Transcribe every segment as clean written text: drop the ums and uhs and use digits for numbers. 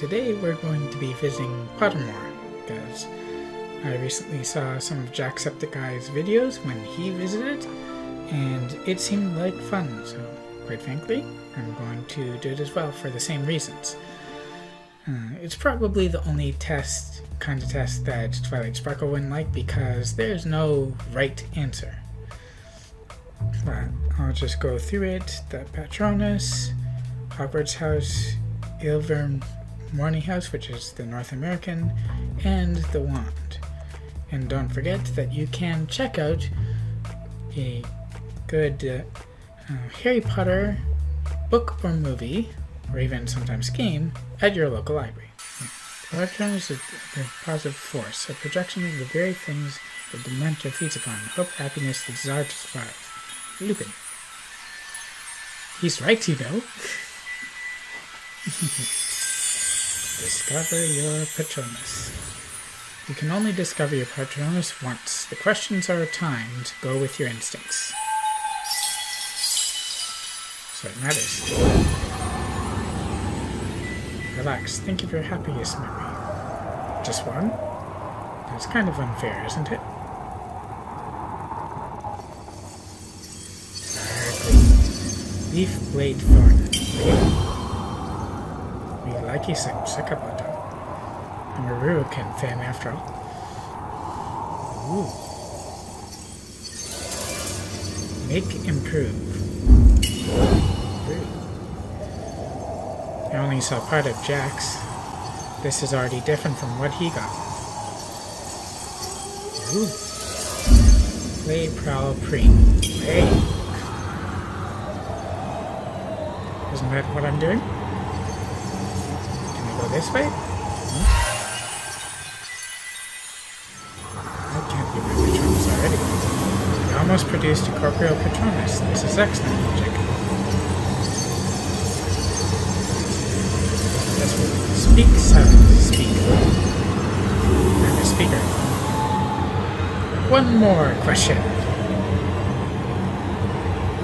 today we're going to be visiting Pottermore, because I recently saw some of Jacksepticeye's videos when he visited, and it seemed like fun, so quite frankly, I'm going to do it as well for the same reasons. It's probably the only kind of test that Twilight Sparkle wouldn't like, because there's no right answer. But I'll just go through it. The Patronus, Hogwarts House, Ilver Morning House, which is the North American, and the Wand. And don't forget that you can check out a good Harry Potter book or movie, or even sometimes game, at your local library. Patronus is a positive force, a projection of the very things the Dementor feeds upon: hope, happiness, the desire to survive. Lupin. He's right, you know. Discover your Patronus. You can only discover your Patronus once. The questions are timed. Go with your instincts. So it matters. Relax. Think of your happiest memory. Just one? That's kind of unfair, isn't it? Leaf Blade Thorn. We like you some Sakabato. I'm a Rurokan fan after all. Ooh. Make improve. Ooh. I only saw part of Jack's. This is already different from what he got. Ooh. Play Prowl Preem. Hey. Isn't that what I'm doing? Can we go this way? I can't be my Patronus already. I almost produced a corporeal Patronus. This is excellent magic. That's what. Speak, silent, speak. I'm a speaker. One more question.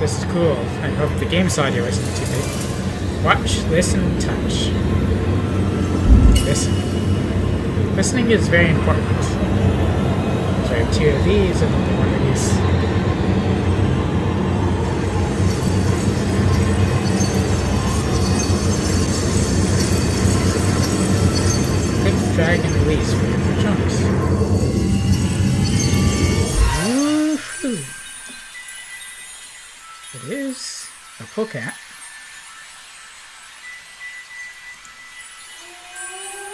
This is cool. I hope the game's audio isn't too big. Watch, listen, touch. Listen. Listening is very important. So I have two of these and one of these. Quick drag and release for your Patronus. Woohoo! It is a polecat.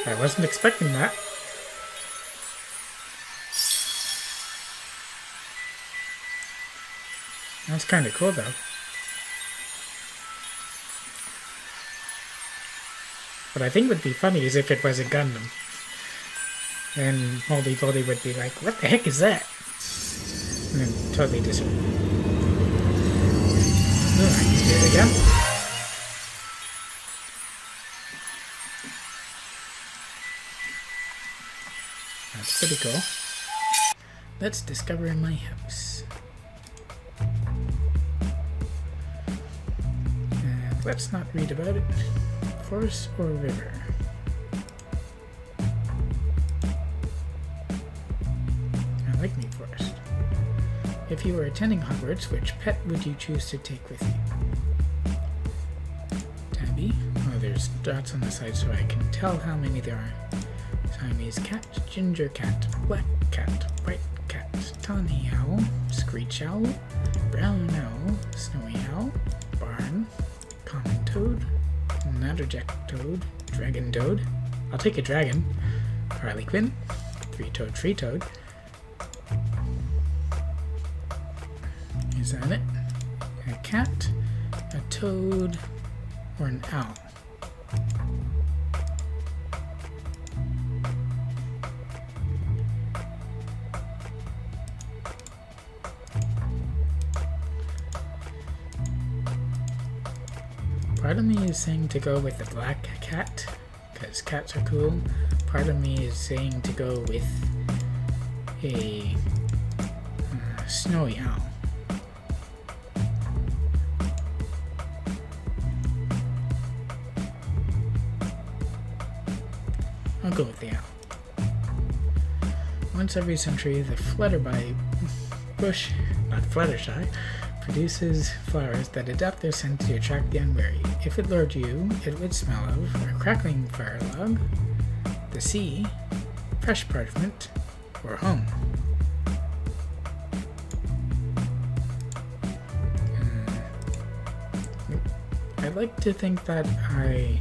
I wasn't expecting that. That's kind of cool, though. What I think would be funny is if it was a Gundam. Then Moldy Boldy would be like, what the heck is that? And then totally disappear. Oh, I can do it again. That's pretty cool. Let's discover my house. And let's not read about it. Forest or river? I like New Forest. If you were attending Hogwarts, which pet would you choose to take with you? Tabby? Oh, there's dots on the side so I can tell how many there are. Siamese cat, ginger cat, black cat, white cat, tawny owl, screech owl, brown owl, snowy owl, barn, common toad, natterjack toad, dragon toad. I'll take a dragon. Harlequin, three-toed, free-toad. Is that it? A cat, a toad, or an owl? Part of me is saying to go with the black cat, because cats are cool. Part of me is saying to go with a snowy owl. I'll go with the owl. Once every century, the flutterby bush, not Fluttershy, produces flowers that adapt their scent to attract the unwary. If it lured you, it would smell of a crackling fire log, the sea, fresh parchment, or home. I'd like to think that I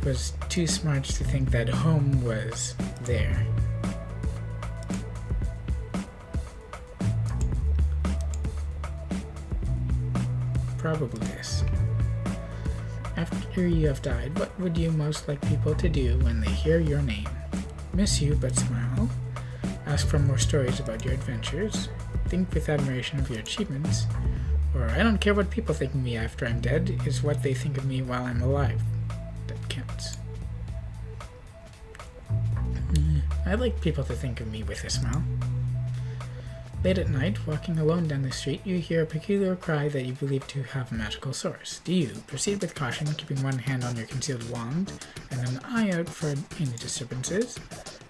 was too smart to think that home was there. Probably this. After you have died, what would you most like people to do when they hear your name? Miss you but smile? Ask for more stories about your adventures? Think with admiration of your achievements? Or I don't care what people think of me after I'm dead, is what they think of me while I'm alive that counts. I'd like people to think of me with a smile. Late at night, walking alone down the street, you hear a peculiar cry that you believe to have a magical source. Do you proceed with caution, keeping one hand on your concealed wand and an eye out for any disturbances?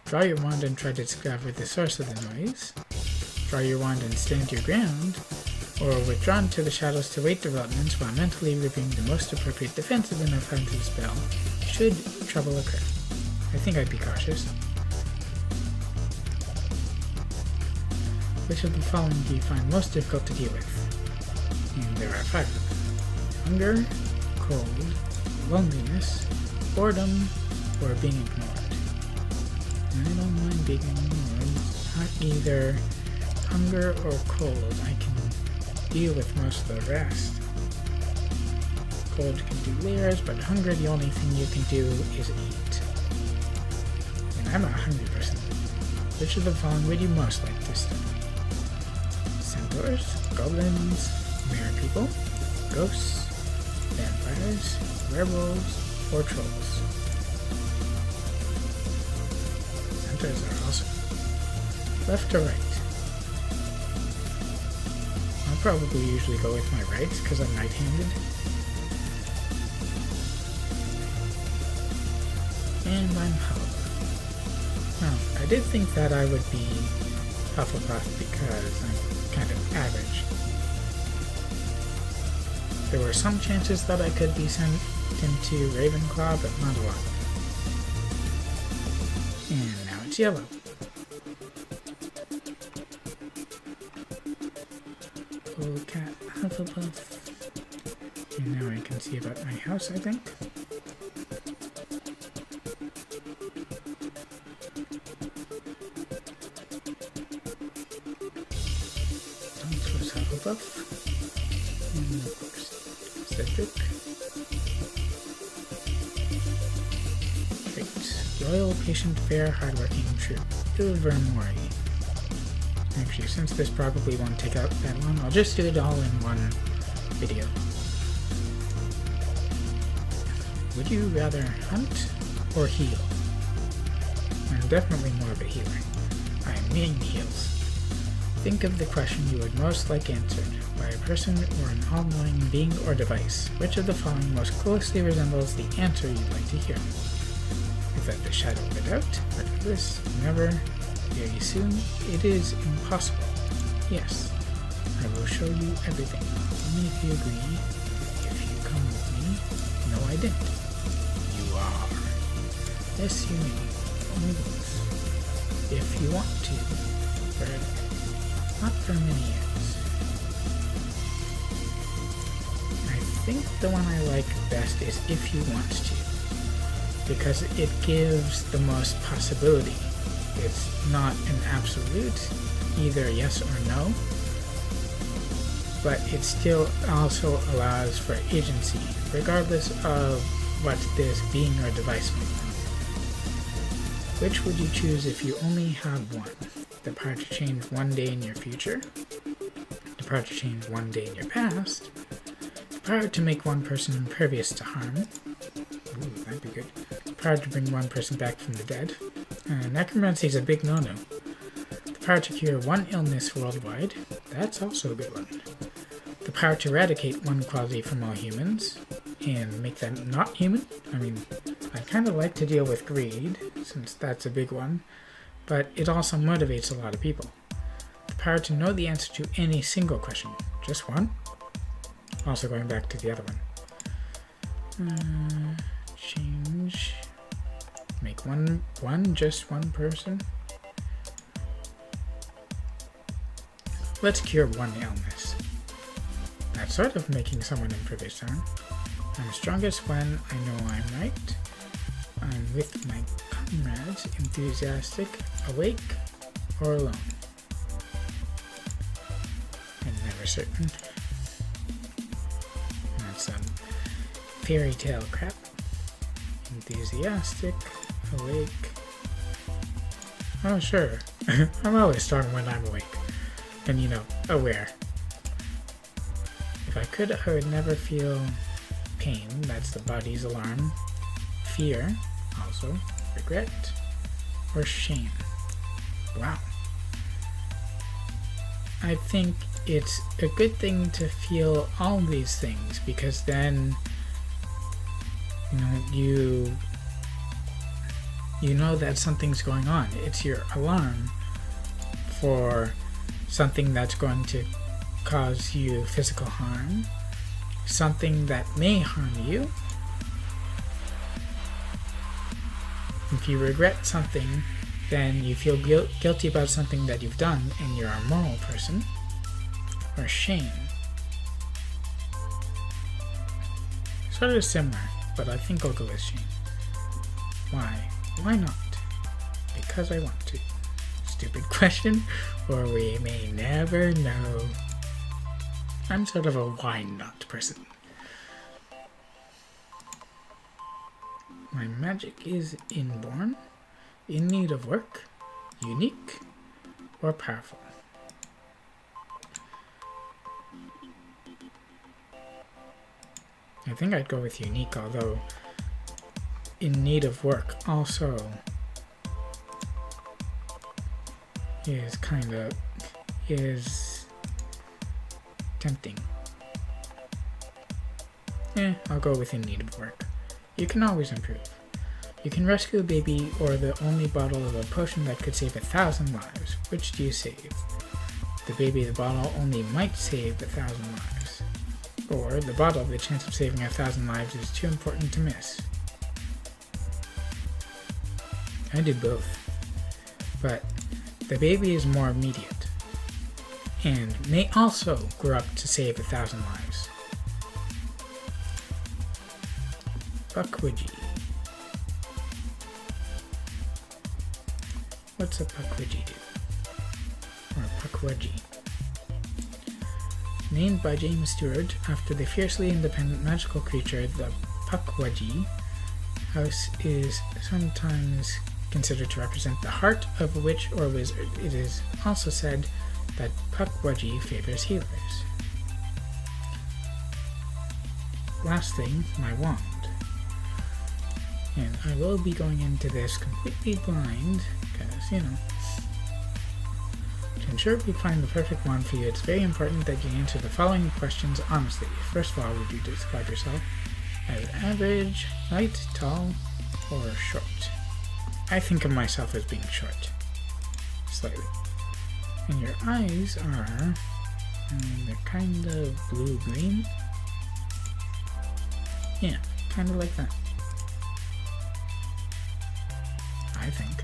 Draw your wand and try to discover the source of the noise? Draw your wand and stand your ground? Or withdraw into the shadows to wait developments while mentally reviewing the most appropriate defensive and offensive spell should trouble occur? I think I'd be cautious. Which of the following do you find most difficult to deal with? And there are 5 of them. Hunger, cold, loneliness, boredom, or being ignored. I don't mind being ignored. Not either hunger or cold. I can deal with most of the rest. Cold can do layers, but hunger, the only thing you can do is eat. And I'm not a hungry person. Which of the following would you most like to study? Centaurs, goblins, mirror people, ghosts, vampires, werewolves, or trolls. Centaurs are awesome. Left or right? I'll probably usually go with my right because I'm right-handed. And I'm Hufflepuff. Now, I did think that I would be Hufflepuff because I'm kind of average. There were some chances that I could be sent into Ravenclaw, but not a lot. And now it's yellow. Old cat Hufflepuff. And now I can see about my house, I think. Hufflepuff. And of course, Cedric. Great. Loyal, patient, fair, hardworking, true. Ilvermorny. Actually, since this probably won't take out that long, I'll just do it all in one video. Would you rather hunt or heal? I'm definitely more of a healer. I am mean heals. Think of the question you would most like answered by a person or an all-knowing being or device. Which of the following most closely resembles the answer you'd like to hear? Is that the shadow of a doubt? Regardless, never, very soon, it is impossible. Yes, I will show you everything. Only if you agree. If you come with me. No, I didn't. You are. Yes, you may. Only once. If you want to. Forever. Not for many years. I think the one I like best is If You Want To, because it gives the most possibility. It's not an absolute, either yes or no, but it still also allows for agency, regardless of what this being or device may be. Which would you choose if you only had one? The power to change one day in your future, the power to change one day in your past, the power to make one person impervious to harm, ooh, that'd be good, the power to bring one person back from the dead, necromancy is a big no-no, the power to cure one illness worldwide, that's also a good one, the power to eradicate one quality from all humans, and make them not human. I mean, I kind of like to deal with greed, since that's a big one, but it also motivates a lot of people. The power to know the answer to any single question. Just one? Also going back to the other one. Change. Make just one person. Let's cure one illness. That's sort of making someone improve his own. I'm strongest when I know I'm right. I'm with my comrades, enthusiastic, awake, or alone. And never certain. That's some fairy tale crap. Enthusiastic, awake. Oh, sure. I'm always strong when I'm awake. And, aware. If I could, I would never feel pain. That's the body's alarm. Fear, also. Regret. Or shame. Wow. I think it's a good thing to feel all these things, because then you know that something's going on. It's your alarm for something that's going to cause you physical harm, something that may harm you. If you regret something, then you feel guilty about something that you've done and you're a moral person. Or shame. Sort of similar, but I think I'll go with shame. Why? Why not? Because I want to. Stupid question, or we may never know. I'm sort of a why not person. My magic is inborn, in need of work, unique, or powerful. I think I'd go with unique, although in need of work also is tempting. I'll go with in need of work. You can always improve. You can rescue a baby or the only bottle of a potion that could save 1,000 lives. Which do you save? The baby, the bottle only might save 1,000 lives. Or the bottle, the chance of saving 1,000 lives is too important to miss. I did both. But the baby is more immediate, and may also grow up to save 1,000 lives. Puckwidgie. What's a puckwidgie do? Or a puckwudgie? Named by James Stewart after the fiercely independent magical creature, the puckwudgie house is sometimes considered to represent the heart of a witch or wizard. It is also said that puckwudgie favors healers. Last thing, my wand. And I will be going into this completely blind, because, to ensure we find the perfect wand for you, it's very important that you answer the following questions honestly. First of all, would you describe yourself as average, light, tall, or short? I think of myself as being short. Slightly. And your eyes are they're kind of blue-green. Yeah, kind of like that. I think.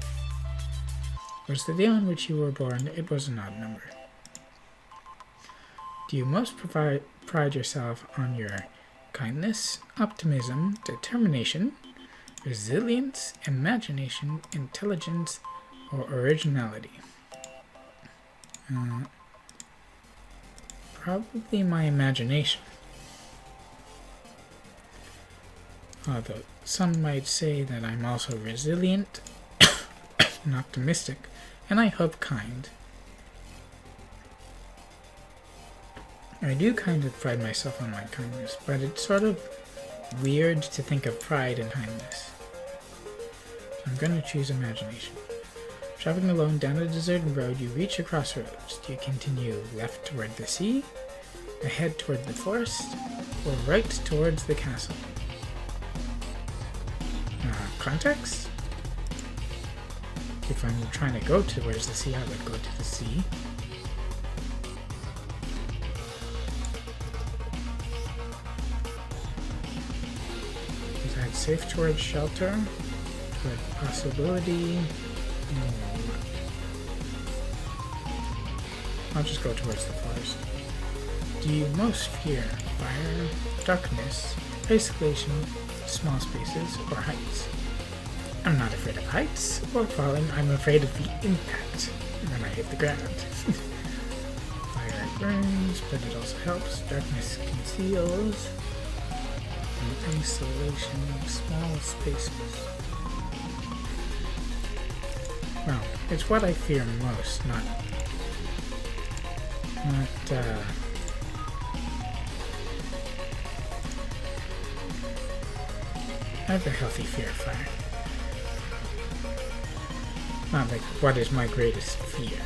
Was the day on which you were born, it was an odd number. Do you most pride yourself on your kindness, optimism, determination, resilience, imagination, intelligence, or originality? Probably my imagination. Although some might say that I'm also resilient and optimistic, and I hope kind. I do kind of pride myself on my kindness, but it's sort of weird to think of pride and kindness. So I'm going to choose imagination. Traveling alone down a deserted road, you reach a crossroads. Do you continue left toward the sea, ahead toward the forest, or right towards the castle? Context? If I'm trying to go towards the sea, I would go to the sea. Is that safe towards shelter? Toward possibility? I'll just go towards the forest. Do you most fear fire, darkness, isolation, small spaces, or heights? I'm not afraid of heights or falling. I'm afraid of the impact when I hit the ground. Fire burns, but it also helps. Darkness conceals. And isolation, small spaces. Well, it's what I fear most, not I have a healthy fear of fire. Not like, what is my greatest fear?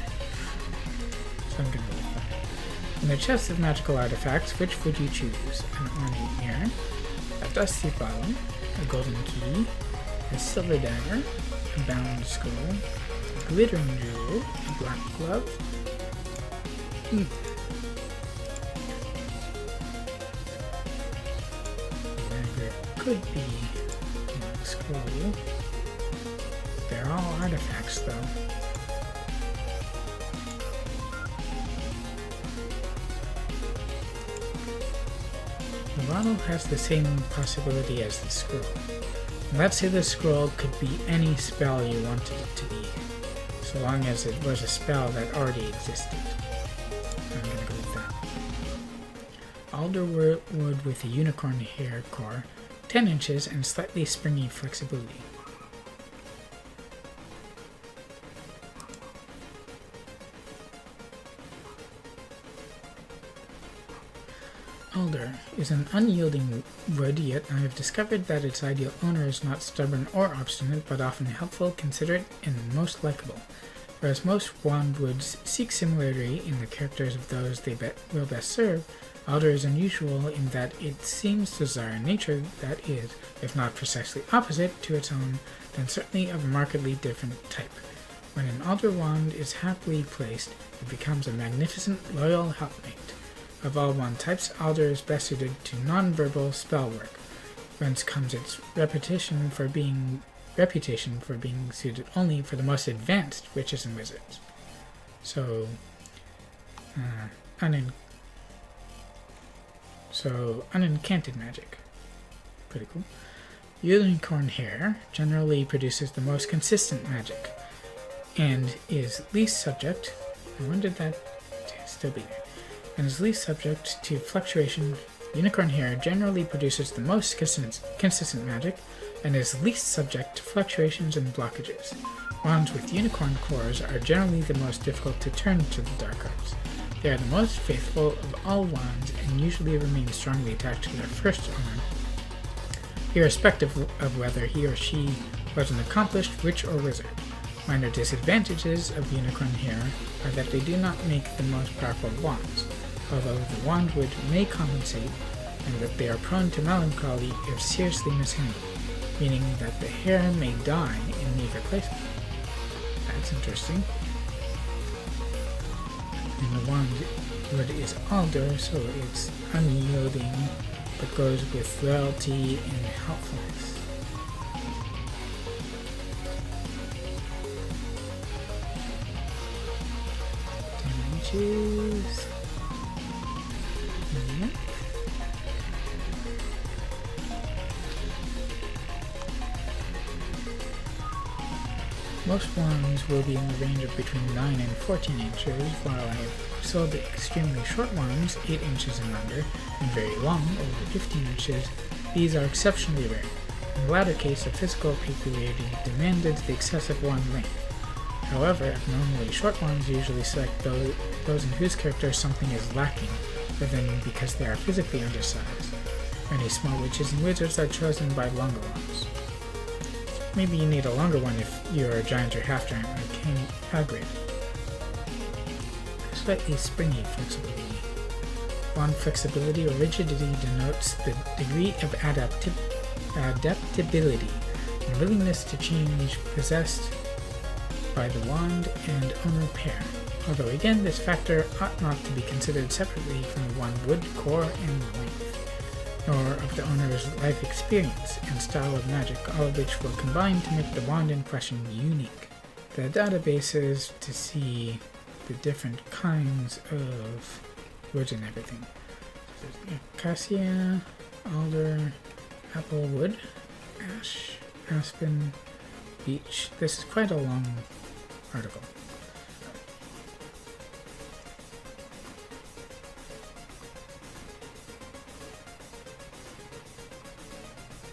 So I'm gonna go with fire. In the chest of magical artifacts, which would you choose? An ornate mirror, a dusty bottle, a golden key, a silver dagger, a bound scroll, a glittering jewel, a black glove. Dagger could be a scroll. They're all artifacts, though. The bottle has the same possibility as the scroll. Let's say the scroll could be any spell you wanted it to be, so long as it was a spell that already existed. I'm gonna go with that. Alder wood with a unicorn hair core, 10 inches and slightly springy flexibility. Alder is an unyielding wood, yet I have discovered that its ideal owner is not stubborn or obstinate, but often helpful, considerate, and most likable. Whereas most wand woods seek similarity in the characters of those they will best serve, Alder is unusual in that it seems to desire a nature that is, if not precisely opposite to its own, then certainly of a markedly different type. When an Alder wand is happily placed, it becomes a magnificent, loyal helpmate. Of all wand types, Alder is best suited to non-verbal spell work, whence comes its reputation for being suited only for the most advanced witches and wizards. So, unenchanted magic. Pretty cool. Unicorn hair generally produces the most consistent magic, and is least subject. When did that still be there? And is least subject to fluctuation. Unicorn hair generally produces the most consistent magic, and is least subject to fluctuations and blockages. Wands with unicorn cores are generally the most difficult to turn to the dark arts. They are the most faithful of all wands, and usually remain strongly attached to their first owner, irrespective of whether he or she was an accomplished witch or wizard. Minor disadvantages of unicorn hair are that they do not make the most powerful wands, although the wand wood may compensate, and that they are prone to melancholy if seriously mishandled, meaning that the hair may die in need replacement. That's interesting. And the wand wood is alder, so it's unyielding, but goes with loyalty and helpfulness. Damages. Yep. Most wands will be in the range of between 9 and 14 inches, while I have sold the extremely short wands, 8 inches and under, and very long, over 15 inches. These are exceptionally rare. In the latter case, a physical peculiarity demanded the excessive wand length. However, abnormally short wands usually select those in whose character something is lacking, rather than because they are physically undersized. Many small witches and wizards are chosen by longer wands. Maybe you need a longer one if you're a giant or half-giant like King Hagrid. Slightly springy flexibility. Wand flexibility or rigidity denotes the degree of adaptability and willingness to change possessed by the wand and owner pair, although again this factor ought not to be considered separately from the wand wood, core, and length, nor of the owner's life experience and style of magic, all of which will combine to make the wand in question unique. The databases to see the different kinds of woods and everything. So there's acacia, alder, apple wood, ash, aspen, beech. This is quite a long article.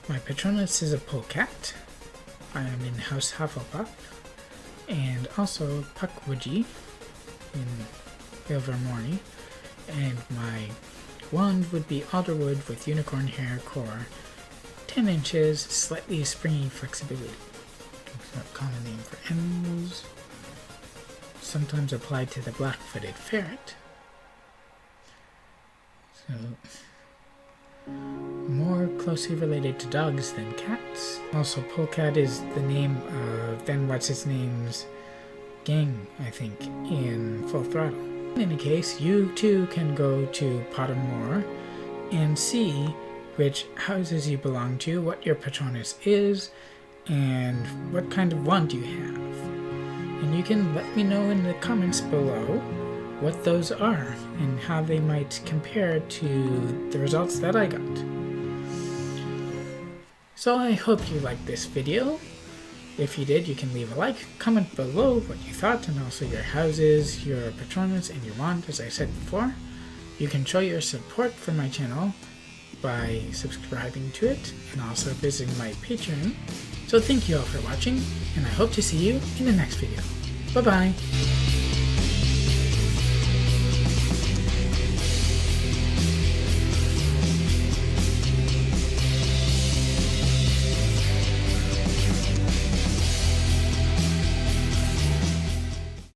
My Patronus is a polecat. I am in House Hufflepuff, and also Puckwudgie in Ilvermorny, and my wand would be alderwood with unicorn hair core, 10 inches, slightly springy flexibility. It's a common name for animals, sometimes applied to the black-footed ferret. So, more closely related to dogs than cats. Also, polecat is the name of then what's-his-name's gang, I think, in Full Throttle. In any case, you too can go to Pottermore and see which houses you belong to, what your Patronus is, and what kind of wand you have. And you can let me know in the comments below what those are and how they might compare to the results that I got. So I hope you liked this video. If you did, you can leave a like, comment below what you thought, and also your houses, your Patronus, and your wand, as I said before. You can show your support for my channel by subscribing to it, and also visiting my Patreon. So thank you all for watching, and I hope to see you in the next video. Bye bye!